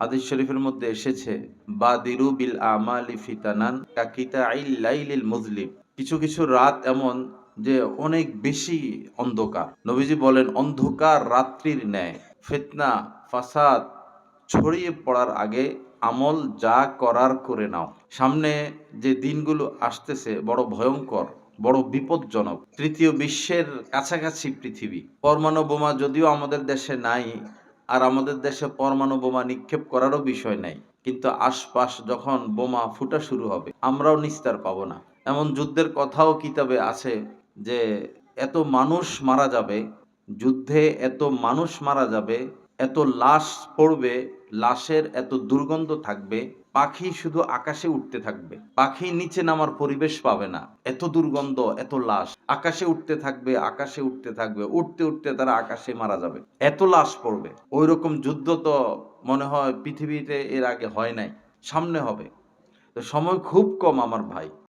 হাদিস শরীফের মধ্যে এসেছে, বাদিরু বিল আমালি ফিতানান কাকিতাইল লাইলিল মুজলিম। কিছু কিছু রাত এমন যে অনেক বেশি অন্ধকার। নবীজি বলেন, অন্ধকার রাত্রির ন্যায়। ফিতনা ফাসাদ ছড়িয়ে পড়ার আগে আমল যা করার করে নাও। সামনে যে দিনগুলো আসতেছে বড় ভয়ঙ্কর, বড় বিপজ্জনক। তৃতীয় বিশ্বের কাছাকাছি পৃথিবী। পরমাণু বোমা যদিও আমাদের দেশে নাই, আর আমাদের দেশে পরমাণু বোমা নিক্ষেপ করারও বিষয় নাই, কিন্তু আশপাশ যখন বোমা ফুটা শুরু হবে আমরাও নিস্তার পাবো না। এমন যুদ্ধের কথাও কিতাবে আছে যে এত মানুষ মারা যাবে, যুদ্ধে এত মানুষ মারা যাবে, এত লাশ পড়বে, লাশের এত দুর্গন্ধ থাকবে, পাখি শুধু আকাশে উঠতে থাকবে, পাখি নিচে নামার পরিবেশ পাবে না। এত দুর্গন্ধ, এত লাশ আকাশে উঠতে থাকবে, আকাশে উঠতে থাকবে, উঠতে উঠতে তারা আকাশে মারা যাবে, এত লাশ পড়বে। ওই রকম যুদ্ধ তো মনে হয় পৃথিবীতে এর আগে হয় নাই, সামনে হবে। তো সময় খুব কম আমার ভাই।